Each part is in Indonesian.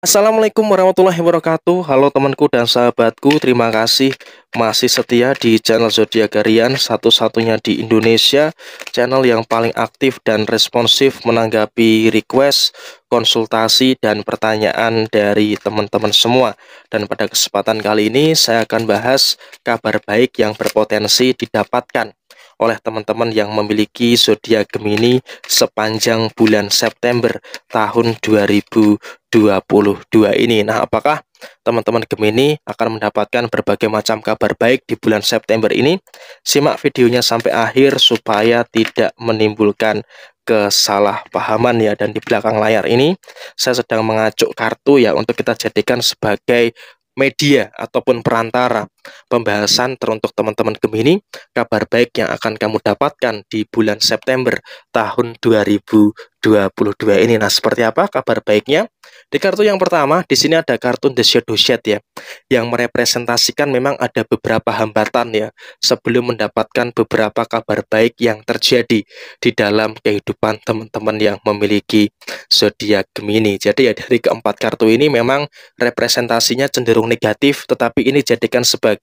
Assalamualaikum warahmatullahi wabarakatuh. Halo temanku dan sahabatku, terima kasih masih setia di channel Zodiak Harian, satu-satunya di Indonesia, channel yang paling aktif dan responsif menanggapi request, konsultasi, dan pertanyaan dari teman-teman semua. Dan pada kesempatan kali ini saya akan bahas kabar baik yang berpotensi didapatkan oleh teman-teman yang memiliki zodiak Gemini sepanjang bulan September tahun 2022 ini. Nah, apakah teman-teman Gemini akan mendapatkan berbagai macam kabar baik di bulan September ini? Simak videonya sampai akhir supaya tidak menimbulkan kesalahpahaman ya. Dan di belakang layar ini saya sedang mengacuk kartu ya untuk kita jadikan sebagai media ataupun perantara pembahasan teruntuk teman-teman Gemini kabar baik yang akan kamu dapatkan di bulan September tahun 2022 ini. Nah, seperti apa kabar baiknya? Di kartu yang pertama, di sini ada kartu The Shadow Shed ya, yang merepresentasikan memang ada beberapa hambatan ya, sebelum mendapatkan beberapa kabar baik yang terjadi di dalam kehidupan teman-teman yang memiliki zodiak Gemini. Jadi ya dari keempat kartu ini memang representasinya cenderung negatif, tetapi ini jadikan sebagai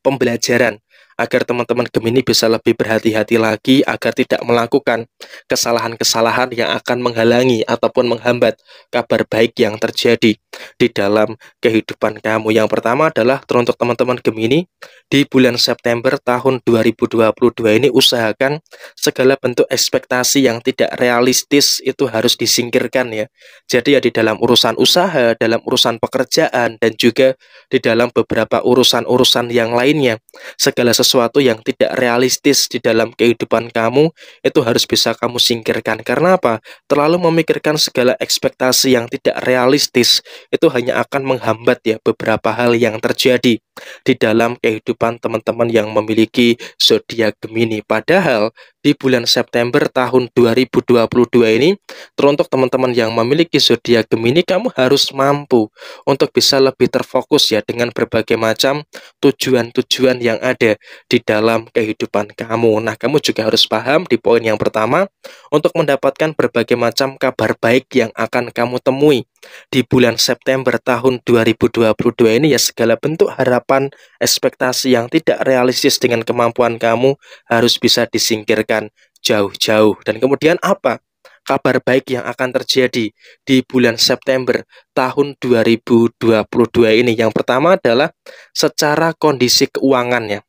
pembelajaran agar teman-teman Gemini bisa lebih berhati-hati lagi agar tidak melakukan kesalahan-kesalahan yang akan menghalangi ataupun menghambat kabar baik yang terjadi di dalam kehidupan kamu. Yang pertama adalah teruntuk teman-teman Gemini di bulan September tahun 2022 ini, usahakan segala bentuk ekspektasi yang tidak realistis itu harus disingkirkan ya. Jadi ya di dalam urusan usaha, dalam urusan pekerjaan, dan juga di dalam beberapa urusan-urusan yang lainnya, segala sesuatu yang tidak realistis di dalam kehidupan kamu itu harus bisa kamu singkirkan. Karena apa? Terlalu memikirkan segala ekspektasi yang tidak realistis itu hanya akan menghambat ya beberapa hal yang terjadi di dalam kehidupan teman-teman yang memiliki zodiak Gemini. Padahal di bulan September tahun 2022 ini, teruntuk teman-teman yang memiliki zodiak Gemini, kamu harus mampu untuk bisa lebih terfokus ya dengan berbagai macam tujuan-tujuan yang ada di dalam kehidupan kamu. Nah, kamu juga harus paham di poin yang pertama, untuk mendapatkan berbagai macam kabar baik yang akan kamu temui di bulan September tahun 2022 ini ya, segala bentuk harapan, ekspektasi yang tidak realistis dengan kemampuan kamu harus bisa disingkirkan jauh-jauh. Dan kemudian apa kabar baik yang akan terjadi di bulan September tahun 2022 ini? Yang pertama adalah secara kondisi keuangannya.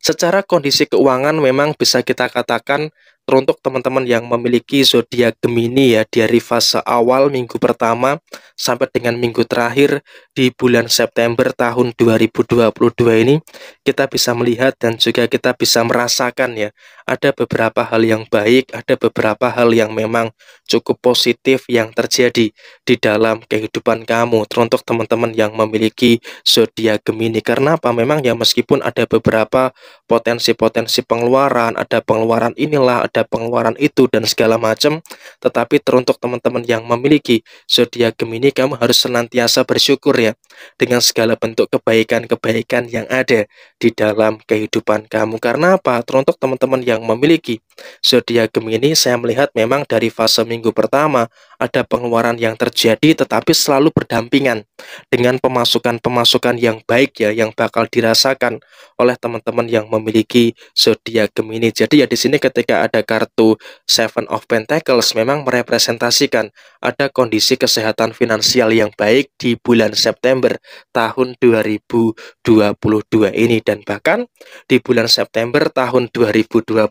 Secara kondisi keuangan memang bisa kita katakan teruntuk teman-teman yang memiliki zodiak Gemini ya, dari fase awal minggu pertama sampai dengan minggu terakhir di bulan September tahun 2022 ini, kita bisa melihat dan juga kita bisa merasakan ya, ada beberapa hal yang baik, ada beberapa hal yang memang cukup positif yang terjadi di dalam kehidupan kamu teruntuk teman-teman yang memiliki zodiak Gemini. Karena apa? Memang ya meskipun ada beberapa potensi-potensi pengeluaran, ada pengeluaran inilah, ada pengeluaran itu dan segala macam, tetapi teruntuk teman-teman yang memiliki zodiak Gemini, kamu harus senantiasa bersyukur ya dengan segala bentuk kebaikan-kebaikan yang ada di dalam kehidupan kamu. Karena apa? Teruntuk teman-teman yang memiliki zodiak Gemini, saya melihat memang dari fase minggu pertama ada pengeluaran yang terjadi, tetapi selalu berdampingan dengan pemasukan-pemasukan yang baik ya, yang bakal dirasakan oleh teman-teman yang memiliki zodiak Gemini. Jadi ya di sini ketika ada kartu Seven of Pentacles memang merepresentasikan ada kondisi kesehatan finansial yang baik di bulan September tahun 2022 ini. Dan bahkan di bulan September tahun 2022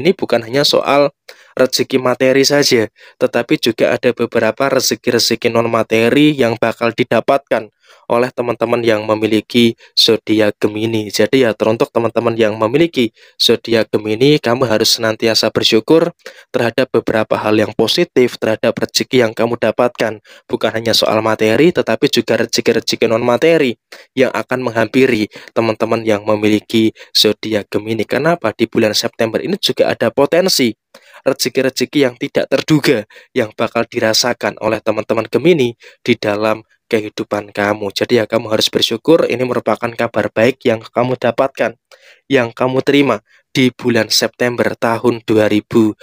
ini bukan hanya soal rezeki materi saja, tetapi juga ada beberapa rezeki-rezeki non materi yang bakal didapatkan oleh teman-teman yang memiliki zodiak Gemini. Jadi ya teruntuk teman-teman yang memiliki zodiak Gemini, kamu harus senantiasa bersyukur terhadap beberapa hal yang positif, terhadap rezeki yang kamu dapatkan. Bukan hanya soal materi, tetapi juga rezeki-rezeki non materi yang akan menghampiri teman-teman yang memiliki zodiak Gemini. Kenapa? Di bulan September ini juga ada potensi rezeki-rezeki yang tidak terduga yang bakal dirasakan oleh teman-teman Gemini di dalam kehidupan kamu. Jadi ya kamu harus bersyukur, ini merupakan kabar baik yang kamu dapatkan, yang kamu terima di bulan September tahun 2022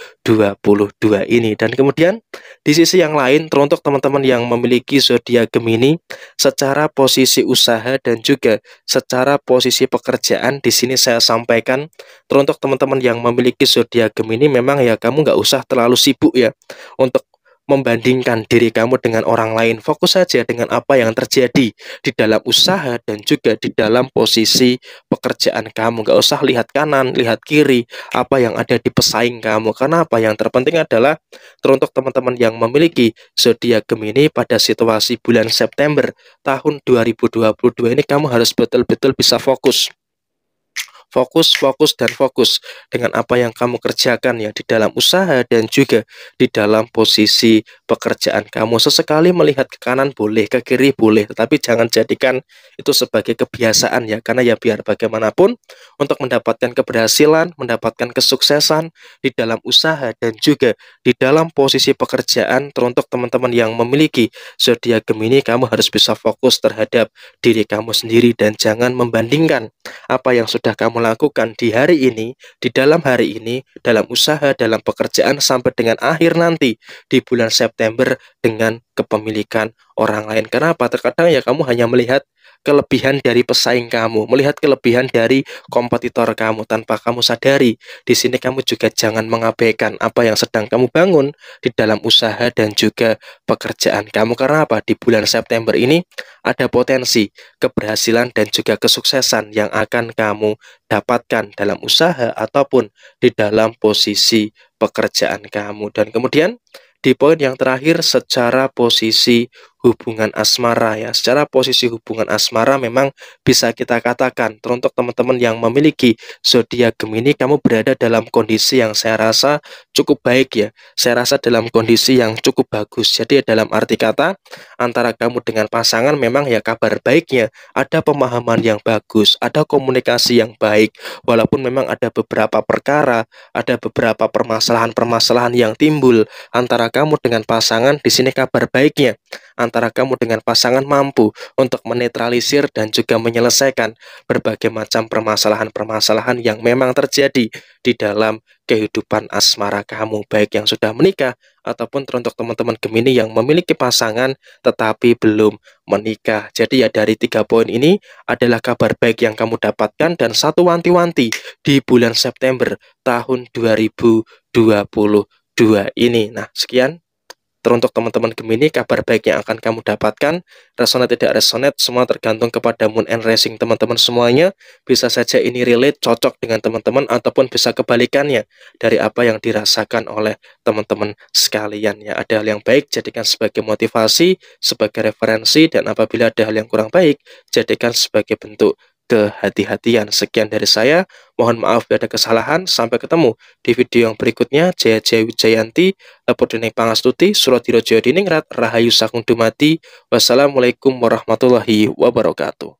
ini. Dan kemudian di sisi yang lain, teruntuk teman-teman yang memiliki zodiak Gemini, secara posisi usaha dan juga secara posisi pekerjaan, di sini saya sampaikan teruntuk teman-teman yang memiliki zodiak Gemini, memang ya kamu nggak usah terlalu sibuk ya untuk membandingkan diri kamu dengan orang lain. Fokus saja dengan apa yang terjadi di dalam usaha dan juga di dalam posisi pekerjaan kamu. Gak usah lihat kanan, lihat kiri, apa yang ada di pesaing kamu. Karena apa yang terpenting adalah teruntuk teman-teman yang memiliki zodiak Gemini pada situasi bulan September tahun 2022 ini, kamu harus betul-betul bisa fokus. Fokus dan fokus dengan apa yang kamu kerjakan ya di dalam usaha dan juga di dalam posisi pekerjaan kamu. Sesekali melihat ke kanan boleh, ke kiri boleh, tetapi jangan jadikan itu sebagai kebiasaan ya, karena ya biar bagaimanapun untuk mendapatkan keberhasilan, mendapatkan kesuksesan di dalam usaha dan juga di dalam posisi pekerjaan, teruntuk teman-teman yang memiliki zodiak Gemini, kamu harus bisa fokus terhadap diri kamu sendiri dan jangan membandingkan apa yang sudah kamu lakukan di hari ini, di dalam hari ini, dalam usaha, dalam pekerjaan, sampai dengan akhir nanti di bulan September dengan kepemilikan orang lain. Kenapa? Terkadang ya kamu hanya melihat kelebihan dari pesaing kamu, melihat kelebihan dari kompetitor kamu tanpa kamu sadari. Di sini kamu juga jangan mengabaikan apa yang sedang kamu bangun di dalam usaha dan juga pekerjaan kamu. Karena apa? Di bulan September ini ada potensi keberhasilan dan juga kesuksesan yang akan kamu dapatkan dalam usaha ataupun di dalam posisi pekerjaan kamu. Dan kemudian di poin yang terakhir, secara posisi hubungan asmara ya. Secara posisi hubungan asmara memang bisa kita katakan teruntuk teman-teman yang memiliki zodiak Gemini, kamu berada dalam kondisi yang saya rasa cukup baik ya. Saya rasa dalam kondisi yang cukup bagus. Jadi dalam arti kata, antara kamu dengan pasangan memang ya kabar baiknya ada pemahaman yang bagus, ada komunikasi yang baik. Walaupun memang ada beberapa perkara, ada beberapa permasalahan-permasalahan yang timbul antara kamu dengan pasangan, di sini kabar baiknya antara kamu dengan pasangan mampu untuk menetralisir dan juga menyelesaikan berbagai macam permasalahan-permasalahan yang memang terjadi di dalam kehidupan asmara kamu, baik yang sudah menikah ataupun teruntuk teman-teman Gemini yang memiliki pasangan tetapi belum menikah. Jadi ya dari 3 poin ini adalah kabar baik yang kamu dapatkan dan satu wanti-wanti di bulan September tahun 2022 ini. Nah, sekian teruntuk teman-teman Gemini, kabar baik yang akan kamu dapatkan. Resonate tidak resonate, semua tergantung kepada moon and rising teman-teman semuanya. Bisa saja ini relate, cocok dengan teman-teman, ataupun bisa kebalikannya dari apa yang dirasakan oleh teman-teman sekalian ya. Ada hal yang baik, jadikan sebagai motivasi, sebagai referensi, dan apabila ada hal yang kurang baik, jadikan sebagai bentuk kehati-hatian. Sekian dari saya, mohon maaf bila ada kesalahan. Sampai ketemu di video yang berikutnya. Jaya Jaya Wijayanti, Lapodene Pangastuti, Suradiro Jaya Diningrat, Rahayu Sakung Dumadi. Wassalamualaikum warahmatullahi wabarakatuh.